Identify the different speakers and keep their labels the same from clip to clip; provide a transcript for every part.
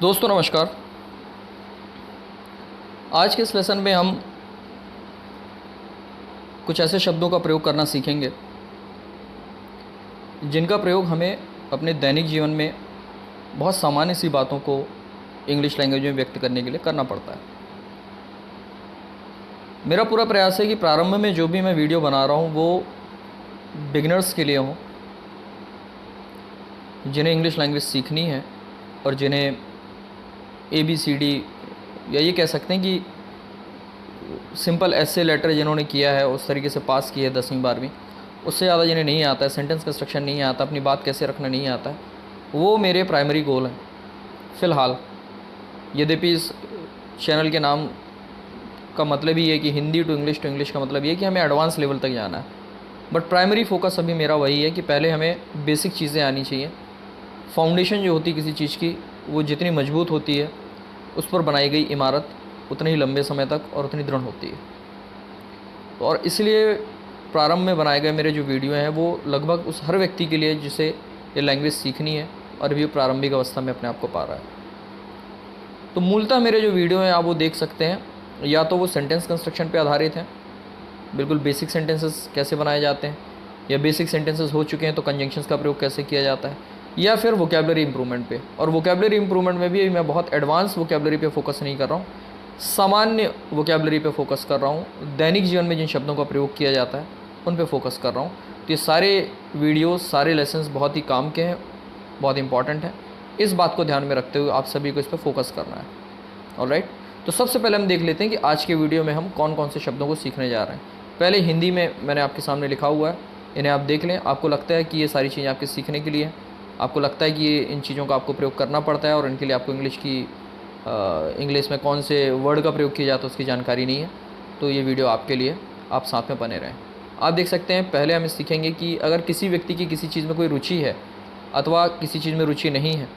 Speaker 1: दोस्तों नमस्कार। आज के इस लेसन में हम कुछ ऐसे शब्दों का प्रयोग करना सीखेंगे जिनका प्रयोग हमें अपने दैनिक जीवन में बहुत सामान्य सी बातों को इंग्लिश लैंग्वेज में व्यक्त करने के लिए करना पड़ता है। मेरा पूरा प्रयास है कि प्रारंभ में जो भी मैं वीडियो बना रहा हूँ वो बिगिनर्स के लिए हो, जिन्हें इंग्लिश लैंग्वेज सीखनी है और जिन्हें ABCD या ये कह सकते हैं कि सिंपल ऐसे लेटर जिन्होंने किया है उस तरीके से पास किया है 10वीं 12वीं, उससे ज़्यादा जिन्हें नहीं आता है, सेंटेंस कंस्ट्रक्शन नहीं आता, अपनी बात कैसे रखना नहीं आता है, वो मेरे प्राइमरी गोल हैं फ़िलहाल। यद्यपि इस चैनल के नाम का मतलब ही है कि हिंदी टू इंग्लिश का मतलब ये है कि हमें एडवांस लेवल तक जाना है, बट प्राइमरी फोकस अभी मेरा वही है कि पहले हमें बेसिक चीज़ें आनी चाहिए। फाउंडेशन जो होती है किसी चीज़ की वो जितनी मजबूत होती है उस पर बनाई गई इमारत उतने ही लंबे समय तक और उतनी दृढ़ होती है। और इसलिए प्रारंभ में बनाए गए मेरे जो वीडियो हैं वो लगभग उस हर व्यक्ति के लिए जिसे ये लैंग्वेज सीखनी है और अभी प्रारंभिक अवस्था में अपने आप को पा रहा है। तो मूलतः मेरे जो वीडियो हैं आप वो देख सकते हैं, या तो वो सेंटेंस कंस्ट्रक्शन पे आधारित हैं, बिल्कुल बेसिक सेंटेंसेस कैसे बनाए जाते हैं, या बेसिक सेंटेंसेस हो चुके हैं तो कंजंक्शंस का प्रयोग कैसे किया जाता है, या फिर वोकैबुलरी इंप्रूवमेंट पे। और वोकैबुलरी इंप्रूवमेंट में भी मैं बहुत एडवांस वोकैबुलरी पे फोकस नहीं कर रहा हूँ, सामान्य वोकैबुलरी पे फोकस कर रहा हूँ। दैनिक जीवन में जिन शब्दों का प्रयोग किया जाता है उन पे फोकस कर रहा हूँ। तो ये सारे वीडियोस, सारे लेसन्स बहुत ही काम के हैं, बहुत इंपॉर्टेंट हैं। इस बात को ध्यान में रखते हुए आप सभी को इस पर फोकस करना है। ऑलराइट, तो सबसे पहले हम देख लेते हैं कि आज के वीडियो में हम कौन कौन से शब्दों को सीखने जा रहे हैं। पहले हिंदी में मैंने आपके सामने लिखा हुआ है, इन्हें आप देख लें। आपको लगता है कि ये सारी चीज़ें आपके सीखने के लिए, आपको लगता है कि ये इन चीज़ों का आपको प्रयोग करना पड़ता है और इनके लिए आपको इंग्लिश में कौन से वर्ड का प्रयोग किया जाता है उसकी जानकारी नहीं है, तो ये वीडियो आपके लिए, आप साथ में बने रहें। आप देख सकते हैं, पहले हम सीखेंगे कि अगर किसी व्यक्ति की किसी चीज़ में कोई रुचि है अथवा किसी चीज़ में रुचि नहीं है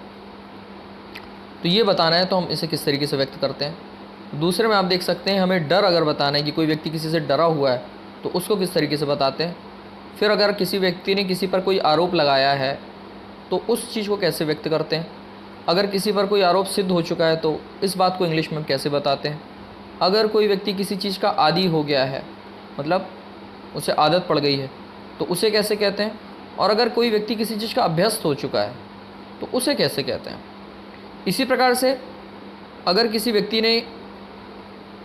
Speaker 1: तो ये बताना है तो हम इसे किस तरीके से व्यक्त करते हैं। दूसरे में आप देख सकते हैं, हमें डर अगर बताना है कि कोई व्यक्ति किसी से डरा हुआ है तो उसको किस तरीके से बताते हैं। फिर अगर किसी व्यक्ति ने किसी पर कोई आरोप लगाया है तो उस चीज़ को कैसे व्यक्त करते हैं। अगर किसी पर कोई आरोप सिद्ध हो चुका है तो इस बात को इंग्लिश में हम कैसे बताते हैं। अगर कोई व्यक्ति किसी चीज़ का आदी हो गया है, मतलब उसे आदत पड़ गई है, तो उसे कैसे कहते हैं। और अगर कोई व्यक्ति किसी चीज़ का अभ्यस्त हो चुका है तो उसे कैसे कहते हैं। इसी प्रकार से अगर किसी व्यक्ति ने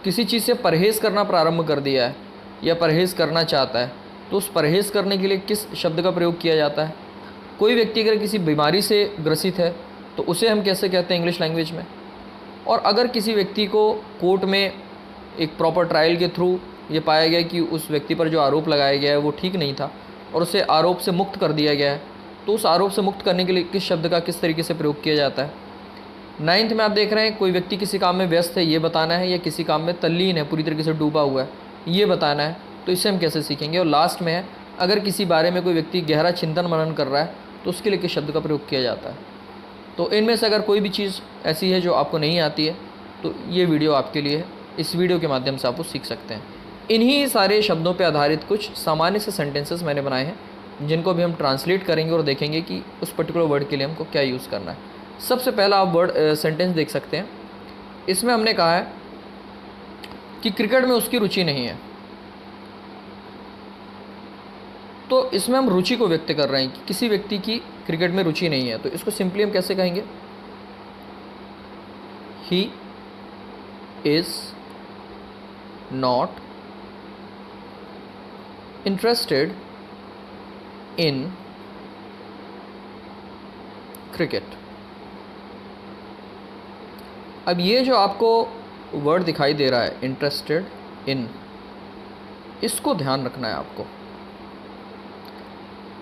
Speaker 1: किसी चीज़ से परहेज़ करना प्रारंभ कर दिया है या परहेज़ करना चाहता है तो उस परहेज़ करने के लिए किस शब्द का प्रयोग किया जाता है। कोई व्यक्ति अगर किसी बीमारी से ग्रसित है तो उसे हम कैसे कहते हैं इंग्लिश लैंग्वेज में। और अगर किसी व्यक्ति को कोर्ट में एक प्रॉपर ट्रायल के थ्रू ये पाया गया कि उस व्यक्ति पर जो आरोप लगाया गया है वो ठीक नहीं था और उसे आरोप से मुक्त कर दिया गया है, तो उस आरोप से मुक्त करने के लिए किस शब्द का किस तरीके से प्रयोग किया जाता है। 9th में आप देख रहे हैं, कोई व्यक्ति किसी काम में व्यस्त है ये बताना है, या किसी काम में तल्लीन है, पूरी तरीके से डूबा हुआ है ये बताना है, तो इसे हम कैसे सीखेंगे। और लास्ट में है, अगर किसी बारे में कोई व्यक्ति गहरा चिंतन मनन कर रहा है तो उसके लिए किस शब्द का प्रयोग किया जाता है। तो इनमें से अगर कोई भी चीज़ ऐसी है जो आपको नहीं आती है तो ये वीडियो आपके लिए है। इस वीडियो के माध्यम से आप वो सीख सकते हैं। इन्हीं सारे शब्दों पे आधारित कुछ सामान्य से सेंटेंसेस मैंने बनाए हैं जिनको भी हम ट्रांसलेट करेंगे और देखेंगे कि उस पर्टिकुलर वर्ड के लिए हमको क्या यूज़ करना है। सबसे पहला आप सेंटेंस देख सकते हैं। इसमें हमने कहा है कि क्रिकेट में उसकी रुचि नहीं है, तो इसमें हम रुचि को व्यक्त कर रहे हैं कि किसी व्यक्ति की क्रिकेट में रुचि नहीं है, तो इसको सिंपली हम कैसे कहेंगे। He is not interested in cricket. अब ये जो आपको वर्ड दिखाई दे रहा है इंटरेस्टेड इन, इसको ध्यान रखना है आपको।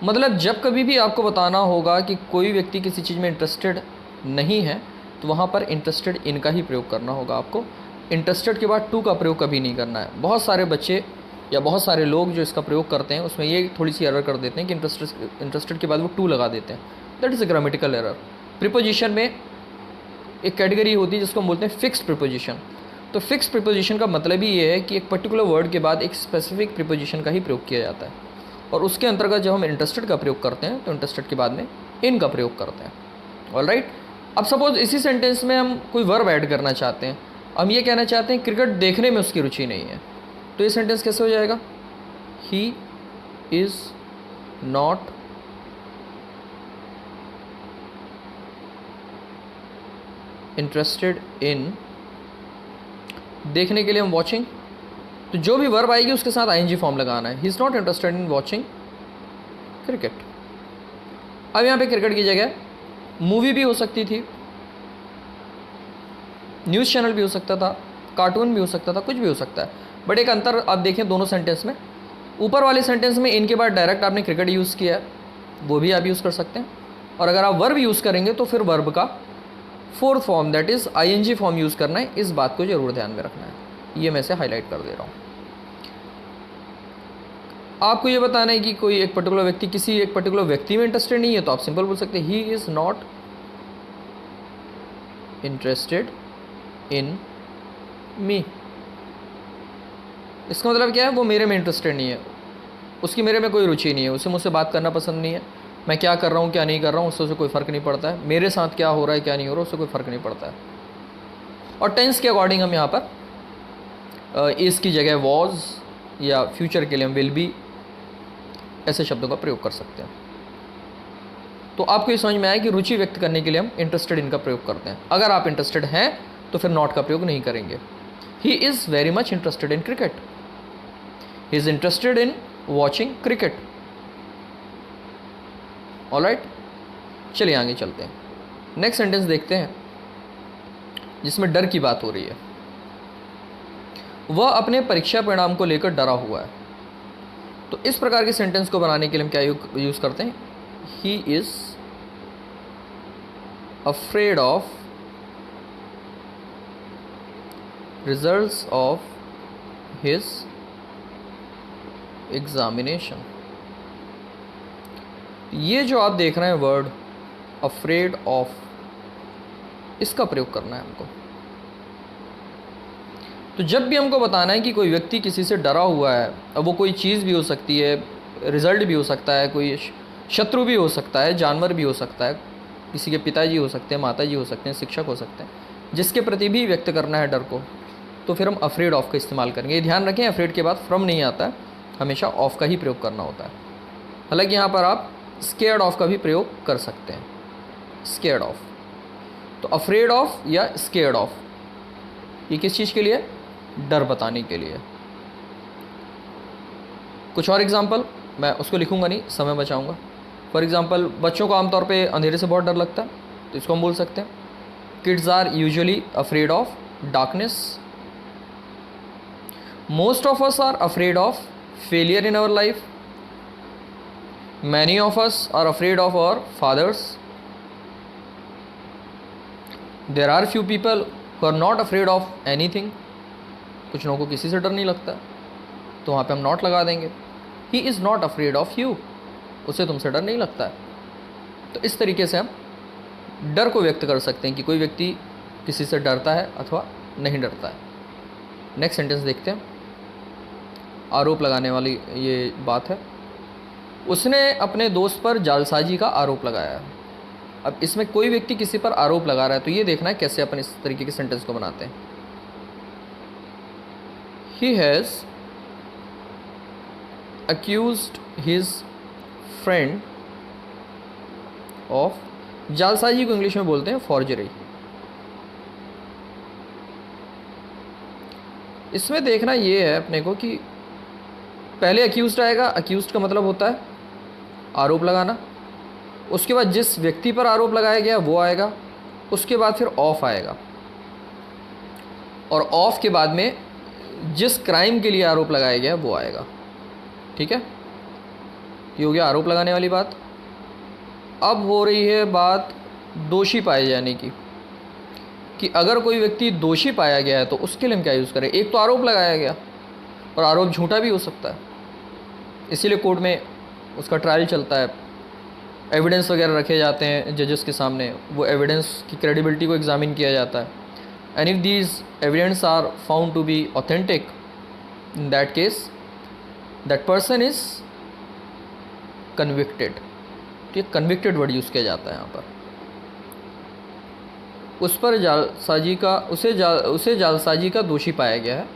Speaker 1: मतलब जब कभी भी आपको बताना होगा कि कोई व्यक्ति किसी चीज़ में इंटरेस्टेड नहीं है तो वहाँ पर इंटरेस्टेड इन का ही प्रयोग करना होगा आपको। इंटरेस्टेड के बाद टू का प्रयोग कभी नहीं करना है। बहुत सारे बच्चे या बहुत सारे लोग जो इसका प्रयोग करते हैं उसमें ये थोड़ी सी एरर कर देते हैं कि इंटरेस्टेड के बाद वो टू लगा देते हैं। That is a grammatical error. Preposition में एक कैटेगरी होती है जिसको हम बोलते हैं फिक्स्ड प्रीपोजिशन। तो फिक्स्ड प्रीपोजिशन का मतलब ही ये है कि एक पर्टिकुलर वर्ड के बाद एक स्पेसिफिक प्रीपोजिशन का ही प्रयोग किया जाता है, और उसके अंतर्गत जब हम इंटरेस्टेड का प्रयोग करते हैं तो इंटरेस्टेड के बाद में इन का प्रयोग करते हैं। ऑलराइट, अब सपोज इसी सेंटेंस में हम कोई वर्ब ऐड करना चाहते हैं, हम ये कहना चाहते हैं क्रिकेट देखने में उसकी रुचि नहीं है, तो ये सेंटेंस कैसे हो जाएगा? ही इज़ नॉट इंटरेस्टेड इन, देखने के लिए हम वॉचिंग, तो जो भी वर्ब आएगी उसके साथ आईएनजी फॉर्म लगाना है। ही is not interested in watching cricket. अब यहाँ पे क्रिकेट की जगह मूवी भी हो सकती थी, न्यूज़ चैनल भी हो सकता था, कार्टून भी हो सकता था, कुछ भी हो सकता है। बट एक अंतर आप देखें दोनों सेंटेंस में, ऊपर वाले सेंटेंस में इनके बाद डायरेक्ट आपने क्रिकेट यूज़ किया है, वो भी आप यूज़ कर सकते हैं। और अगर आप वर्ब यूज़ करेंगे तो फिर वर्ब का fourth form that is ING form use करना है। इस बात को ज़रूर ध्यान में रखना है, ये मैं से हाईलाइट कर दे रहा हूँ। आपको ये बताना है कि कोई एक पर्टिकुलर व्यक्ति किसी एक पर्टिकुलर व्यक्ति में इंटरेस्टेड नहीं है, तो आप सिंपल बोल सकते हैं he is not interested in me. इसका मतलब क्या है? वो मेरे में इंटरेस्टेड नहीं है, उसकी मेरे में कोई रुचि नहीं है, उसे मुझसे बात करना पसंद नहीं है, मैं क्या कर रहा हूँ क्या नहीं कर रहा हूँ उससे उसे कोई फ़र्क नहीं पड़ता है, मेरे साथ क्या हो रहा है क्या नहीं हो रहा है उससे कोई फ़र्क नहीं पड़ता है। और टेंस के अकॉर्डिंग हम यहाँ पर इस की जगह वॉज या फ्यूचर के लिए हम विल बी ऐसे शब्दों का प्रयोग कर सकते हैं। तो आपको ये समझ में आया कि रुचि व्यक्त करने के लिए हम इंटरेस्टेड इन का प्रयोग करते हैं। अगर आप इंटरेस्टेड हैं तो फिर नॉट का प्रयोग नहीं करेंगे। He is very much interested in cricket, he is interested in watching cricket. Alright, चलिए आगे चलते हैं। नेक्स्ट सेंटेंस देखते हैं जिसमें डर की बात हो रही है। वह अपने परीक्षा परिणाम को लेकर डरा हुआ है। तो इस प्रकार के सेंटेंस को बनाने के लिए हम क्या यूज़ करते हैं? He is afraid of results of his examination. ये जो आप देख रहे हैं वर्ड अफ्रेड ऑफ, इसका प्रयोग करना है हमको। तो जब भी हमको बताना है कि कोई व्यक्ति किसी से डरा हुआ है, अब वो कोई चीज़ भी हो सकती है, रिजल्ट भी हो सकता है, कोई शत्रु भी हो सकता है, जानवर भी हो सकता है, किसी के पिताजी हो सकते हैं, माताजी हो सकते हैं, शिक्षक हो सकते हैं, जिसके प्रति भी व्यक्त करना है डर को, तो फिर हम अफ्रेड ऑफ का इस्तेमाल करेंगे। ये ध्यान रखें, अफ्रेड के बाद फ्रॉम नहीं आता है, हमेशा ऑफ का ही प्रयोग करना होता है। हालांकि यहाँ पर आप स्केयर्ड ऑफ का भी प्रयोग कर सकते हैं, स्केयर्ड ऑफ। तो अफ्रेड ऑफ या स्केयर्ड ऑफ, ये किस चीज़ के लिए? डर बताने के लिए। कुछ और एग्जांपल मैं उसको लिखूंगा नहीं, समय बचाऊंगा। फॉर एग्जांपल, बच्चों को आमतौर पे अंधेरे से बहुत डर लगता है, तो इसको हम बोल सकते हैं kids are usually afraid of darkness. Most of us are afraid of failure in our life. Many of us are afraid of our fathers. There are few people who are not afraid of anything. कुछ लोगों को किसी से डर नहीं लगता, तो वहाँ पे हम नॉट लगा देंगे। ही is not afraid of you, उसे तुमसे डर नहीं लगता है। तो इस तरीके से हम डर को व्यक्त कर सकते हैं कि कोई व्यक्ति किसी से डरता है अथवा नहीं डरता है। नेक्स्ट सेंटेंस देखते हैं। आरोप लगाने वाली ये बात है। उसने अपने दोस्त पर जालसाजी का आरोप लगाया है। अब इसमें कोई व्यक्ति किसी पर आरोप लगा रहा है, तो ये देखना है कैसे अपन इस तरीके के सेंटेंस को बनाते हैं। He has accused his friend of, जालसाजी को इंग्लिश में बोलते हैं फॉर्जरी। इसमें देखना ये है अपने को कि पहले अक्यूज्ड आएगा, अक्यूज्ड का मतलब होता है आरोप लगाना, उसके बाद जिस व्यक्ति पर आरोप लगाया गया वो आएगा, उसके बाद फिर ऑफ आएगा, और ऑफ के बाद में जिस क्राइम के लिए आरोप लगाया गया वो आएगा। ठीक है, ये हो गया आरोप लगाने वाली बात। अब हो रही है बात दोषी पाए जाने की, कि अगर कोई व्यक्ति दोषी पाया गया है तो उसके लिए हम क्या यूज़ करें। एक तो आरोप लगाया गया, और आरोप झूठा भी हो सकता है, इसीलिए कोर्ट में उसका ट्रायल चलता है, एविडेंस वगैरह रखे जाते हैं जजेस के सामने, वो एविडेंस की क्रेडिबिलिटी को एग्जामिन किया जाता है। And if these evidence are found to be authentic, in that case that person is convicted। तो ये convicted वर्ड यूज़ किया जाता है यहाँ पर। उस पर जालसाजी का उसे जालसाजी का दोषी पाया गया है।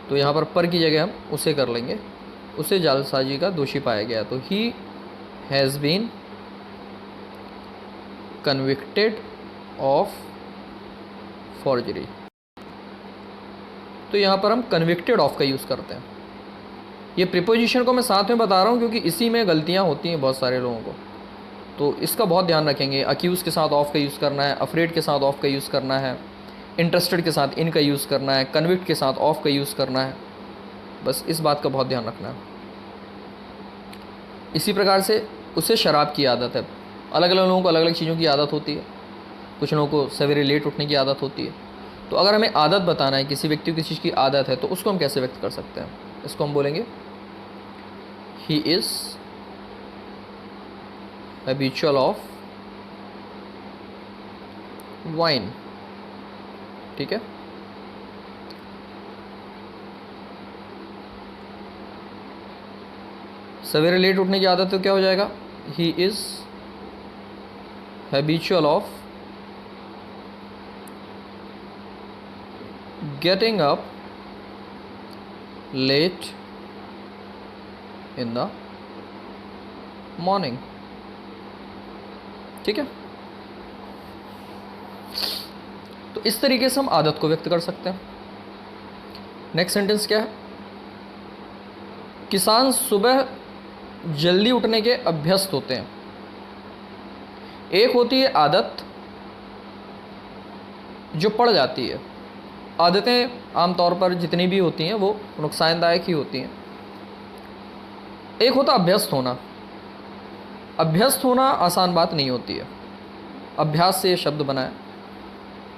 Speaker 1: तो यहाँ पर की जगह हम उसे कर लेंगे, उसे जालसाजी का दोषी पाया गया। तो he has been convicted of forgery. तो यहाँ पर हम कन्विक्टेड ऑफ का यूज़ करते हैं। ये प्रीपोजिशन को मैं साथ में बता रहा हूँ क्योंकि इसी में गलतियाँ होती हैं बहुत सारे लोगों को, तो इसका बहुत ध्यान रखेंगे। अक्यूज़ के साथ ऑफ का यूज़ करना है, अफ्रेड के साथ ऑफ का यूज़ करना है, इंटरेस्टेड के साथ इन का यूज़ करना है, कन्विक्ट के साथ ऑफ का यूज़ करना है। बस इस बात का बहुत ध्यान रखना है। इसी प्रकार से उसे शराब की आदत है। अलग अलग लोगों को अलग अलग चीज़ों की आदत होती है। कुछ लोगों को सवेरे लेट उठने की आदत होती है। तो अगर हमें आदत बताना है, किसी व्यक्ति को किसी चीज़ की आदत है, तो उसको हम कैसे व्यक्त कर सकते हैं? इसको हम बोलेंगे ही इज़ हैबिचुअल ऑफ वाइन। ठीक है। सवेरे लेट उठने की आदत तो क्या हो जाएगा? He is habitual of getting up late in the morning. ठीक है। तो इस तरीके से हम आदत को व्यक्त कर सकते हैं। नेक्स्ट सेंटेंस क्या है? किसान सुबह जल्दी उठने के अभ्यस्त होते हैं। एक होती है आदत जो पड़ जाती है। आदतें आमतौर पर जितनी भी होती हैं वो नुकसानदायक ही होती हैं। एक होता अभ्यस्त होना। अभ्यस्त होना आसान बात नहीं होती है। अभ्यास से ये शब्द बना है,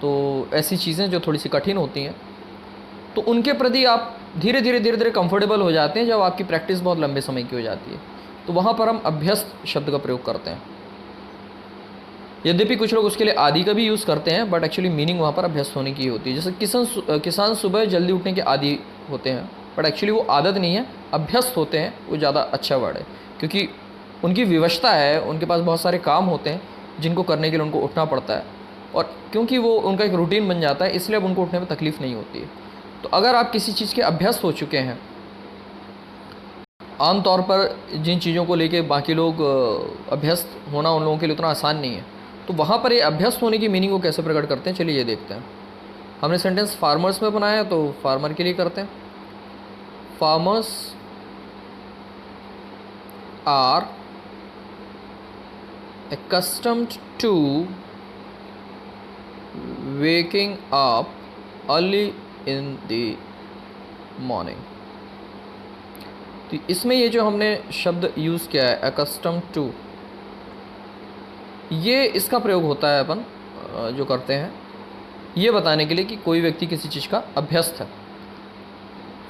Speaker 1: तो ऐसी चीज़ें जो थोड़ी सी कठिन होती हैं तो उनके प्रति आप धीरे धीरे कंफर्टेबल हो जाते हैं जब आपकी प्रैक्टिस बहुत लंबे समय की हो जाती है। तो वहाँ पर हम अभ्यस्त शब्द का प्रयोग करते हैं। यद्यपि कुछ लोग उसके लिए आदि का भी यूज़ करते हैं, बट एक्चुअली मीनिंग वहाँ पर अभ्यस्त होने की होती है। जैसे किसान सुबह जल्दी उठने के आदी होते हैं, बट एक्चुअली वो आदत नहीं है, अभ्यस्त होते हैं। वो ज़्यादा अच्छा वर्ड है क्योंकि उनकी विवशता है, उनके पास बहुत सारे काम होते हैं जिनको करने के लिए उनको उठना पड़ता है, और क्योंकि वो उनका एक रूटीन बन जाता है इसलिए अब उनको उठने में तकलीफ़ नहीं होती है। तो अगर आप किसी चीज़ के अभ्यस्त हो चुके हैं, आम तौर पर जिन चीज़ों को लेके बाकी लोग अभ्यस्त होना उन लोगों के लिए उतना आसान नहीं है, तो वहाँ पर ये अभ्यस्त होने की मीनिंग को कैसे प्रकट करते हैं, चलिए ये देखते हैं। हमने सेंटेंस फार्मर्स में बनाया है तो फार्मर के लिए करते हैं। Farmers are accustomed to waking up early in the morning। तो इसमें ये जो हमने शब्द यूज़ किया है accustomed to, ये इसका प्रयोग होता है अपन जो करते हैं ये बताने के लिए कि कोई व्यक्ति किसी चीज़ का अभ्यस्त है।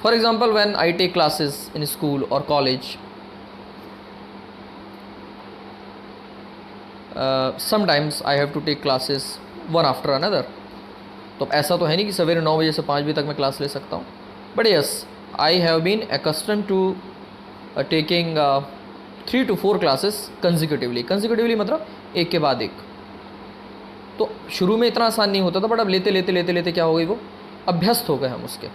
Speaker 1: For example when I take classes in school और college, sometimes I have to take classes one after another. तो ऐसा तो है नहीं कि सवेरे 9 बजे से 5 बजे तक मैं क्लास ले सकता हूँ, but yes I have been accustomed to taking 3 to 4 classes consecutively मतलब एक के बाद एक। तो शुरू में इतना आसान नहीं होता था, बट अब लेते लेते क्या हो गई, वो अभ्यस्त हो गए हम उसके।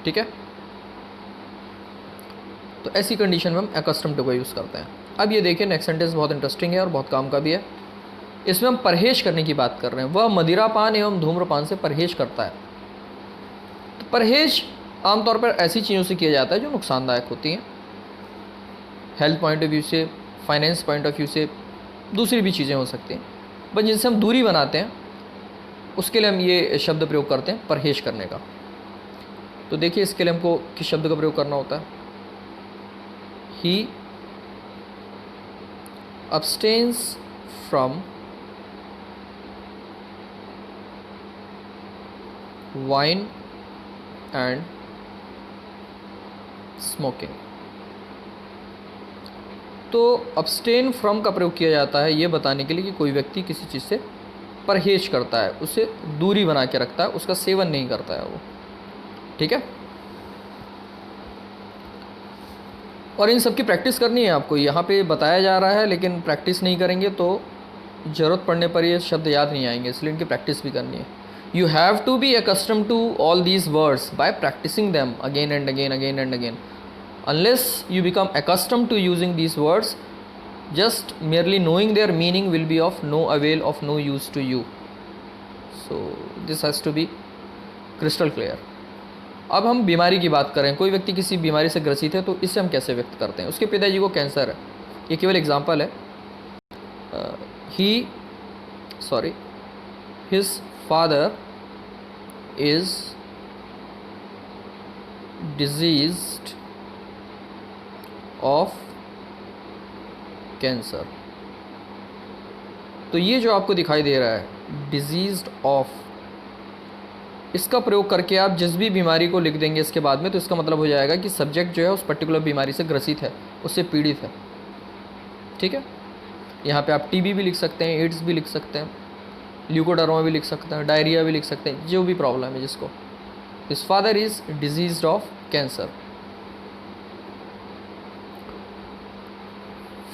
Speaker 1: ठीक है। तो ऐसी कंडीशन में हम accustomed to का यूज़ करते हैं। अब ये देखिए नेक्स्ट सेंटेंस बहुत इंटरेस्टिंग है और बहुत काम का भी है। इसमें हम परहेज करने की बात कर रहे हैं। वह मदिरापान एवं धूम्रपान से परहेज करता है। तो परहेज आमतौर पर ऐसी चीज़ों से किया जाता है जो नुकसानदायक होती हैं, हेल्थ पॉइंट ऑफ व्यू से, फाइनेंस पॉइंट ऑफ व्यू से, दूसरी भी चीज़ें हो सकती हैं, बट जिनसे हम दूरी बनाते हैं उसके लिए हम ये शब्द प्रयोग करते हैं परहेज करने का। तो देखिए इसके लिए हमको किस शब्द का प्रयोग करना होता है? ही abstains from wine and smoking। तो abstain from का प्रयोग किया जाता है ये बताने के लिए कि कोई व्यक्ति किसी चीज़ से परहेज करता है, उससे दूरी बना के रखता है, उसका सेवन नहीं करता है वो। ठीक है। और इन सब की प्रैक्टिस करनी है आपको। यहाँ पे बताया जा रहा है लेकिन प्रैक्टिस नहीं करेंगे तो ज़रूरत पड़ने पर ये शब्द याद नहीं आएंगे, इसलिए इनकी प्रैक्टिस भी करनी है. You have to be accustomed to all these words by practicing them again and again. Unless you become accustomed to using these words, just merely knowing their meaning will be of no avail, of no use to you. So this has to be crystal clear. अब हम बीमारी की बात करें. कोई व्यक्ति किसी बीमारी से ग्रसित है तो इससे हम कैसे व्यक्त करते हैं. उसके पिताजी को कैंसर है, ये केवल एग्जाम्पल है. His father is diseased of cancer. तो ये जो आपको दिखाई दे रहा है डिजीज्ड ऑफ, इसका प्रयोग करके आप जिस भी बीमारी को लिख देंगे इसके बाद में, तो इसका मतलब हो जाएगा कि सब्जेक्ट जो है उस पर्टिकुलर बीमारी से ग्रसित है, उससे पीड़ित है. ठीक है. यहाँ पे आप टीबी भी लिख सकते हैं, एड्स भी लिख सकते हैं, ल्यूकोडर्मा भी लिख सकते हैं, डायरिया भी लिख सकते हैं, जो भी प्रॉब्लम है जिसको. His father is diseased of cancer.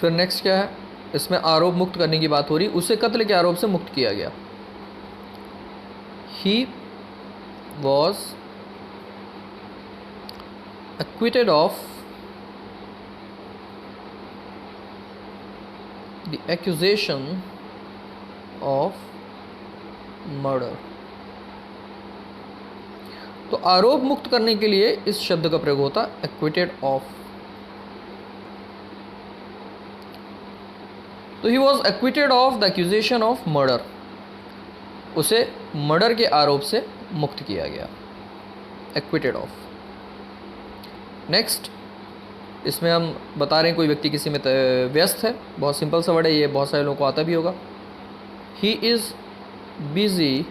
Speaker 1: फिर नेक्स्ट क्या है, इसमें आरोप मुक्त करने की बात हो रही. उसे कत्ल के आरोप से मुक्त किया गया. He was acquitted of the accusation of murder. तो आरोप मुक्त करने के लिए इस शब्द का प्रयोग होता है एक्विटेड ऑफ. तो he was acquitted of the accusation of murder. उसे मर्डर के आरोप से मुक्त किया गया. Acquitted of. नेक्स्ट, इसमें हम बता रहे हैं कोई व्यक्ति किसी में व्यस्त है. बहुत सिंपल सा वर्ड है, ये बहुत सारे लोगों को आता भी होगा. He is busy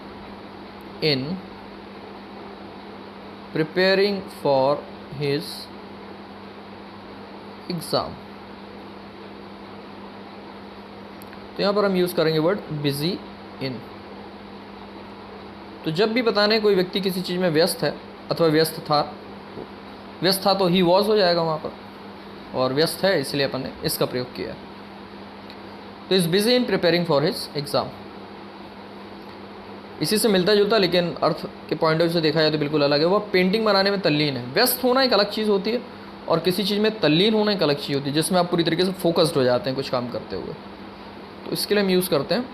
Speaker 1: in preparing for his exam. तो यहाँ पर हम यूज़ करेंगे वर्ड बिजी इन. तो जब भी बताना है कोई व्यक्ति किसी चीज़ में व्यस्त है अथवा व्यस्त था तो ही वॉज हो जाएगा वहाँ पर, और व्यस्त है इसलिए अपन ने इसका प्रयोग किया. तो is busy in preparing for his exam. इसी से मिलता जुलता, लेकिन अर्थ के पॉइंट ऑफ व्यू से देखा जाए तो बिल्कुल अलग है. वह पेंटिंग बनाने में तल्लीन है. व्यस्त होना एक अलग चीज़ होती है और किसी चीज़ में तल्लीन होना एक अलग चीज़ होती है, जिसमें आप पूरी तरीके से फोकस्ड हो जाते हैं कुछ काम करते हुए. तो इसके लिए हम यूज़ करते हैं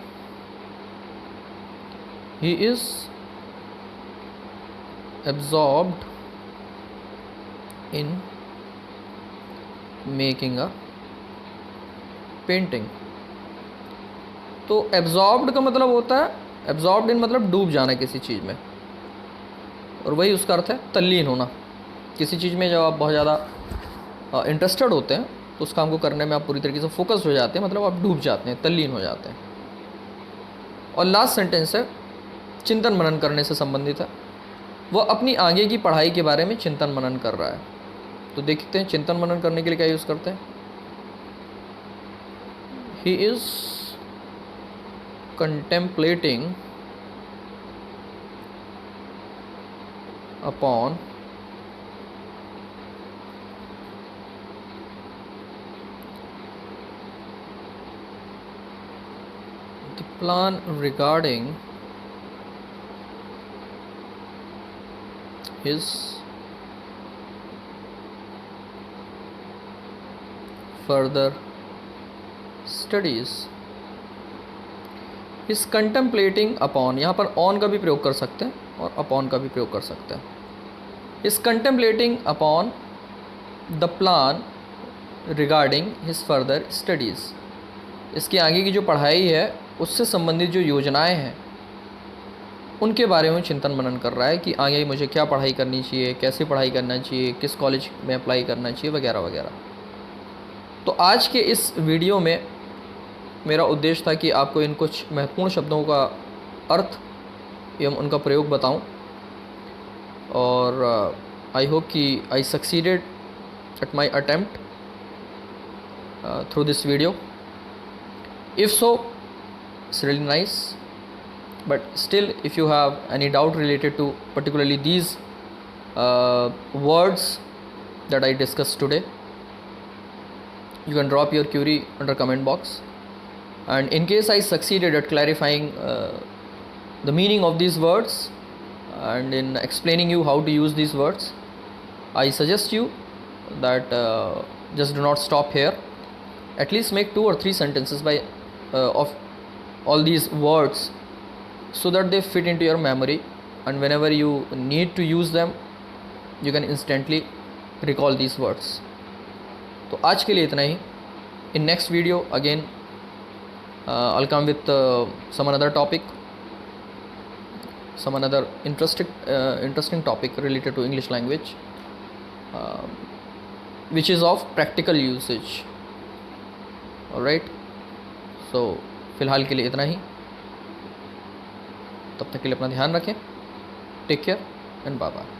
Speaker 1: he is absorbed in making a painting. तो एब्जॉर्ब्ड का मतलब होता है, एब्जॉर्ब्ड इन मतलब डूब जाना किसी चीज़ में, और वही उसका अर्थ है तल्लीन होना. किसी चीज़ में जब आप बहुत ज़्यादा इंटरेस्टेड होते हैं तो उस काम को करने में आप पूरी तरीके से फोकस्ड हो जाते हैं, मतलब आप डूब जाते हैं, तल्लीन हो जाते हैं. और लास्ट सेंटेंस है चिंतन मनन करने से संबंधित है. वह अपनी आगे की पढ़ाई के बारे में चिंतन मनन कर रहा है. तो देखते हैं चिंतन मनन करने के लिए क्या यूज़ करते हैं. He is contemplating upon the plan regarding his further studies. इस कंटेम्पलेटिंग अपॉन, यहाँ पर ऑन का भी प्रयोग कर सकते हैं और अपॉन का भी प्रयोग कर सकते हैं. इस contemplating upon the plan regarding his further studies. इसकी आगे की जो पढ़ाई है उससे संबंधित जो योजनाएं हैं उनके बारे में चिंतन मनन कर रहा है कि आगे मुझे क्या पढ़ाई करनी चाहिए, कैसे पढ़ाई करना चाहिए, किस कॉलेज में अप्लाई करना चाहिए, वगैरह वगैरह. तो आज के इस वीडियो में मेरा उद्देश्य था कि आपको इन कुछ महत्वपूर्ण शब्दों का अर्थ एवं उनका प्रयोग बताऊं, और आई होप कि I succeeded at my attempt through this video. If so, it's really nice, but still if you have any doubt related to particularly these words that I discussed today, you can drop your query under comment box. and in case I succeeded at clarifying the meaning of these words and in explaining you how to use these words, I suggest you that just do not stop here. At least make 2 or 3 sentences by of all these words, so that they fit into your memory, and whenever you need to use them you can instantly recall these words. तो आज के लिए इतना ही. In next video again I'll come with some another topic, some another interesting topic related to English language, which is of practical usage. Alright, so फ़िलहाल के लिए इतना ही. तब तक के लिए अपना ध्यान रखें. Take care and bye bye.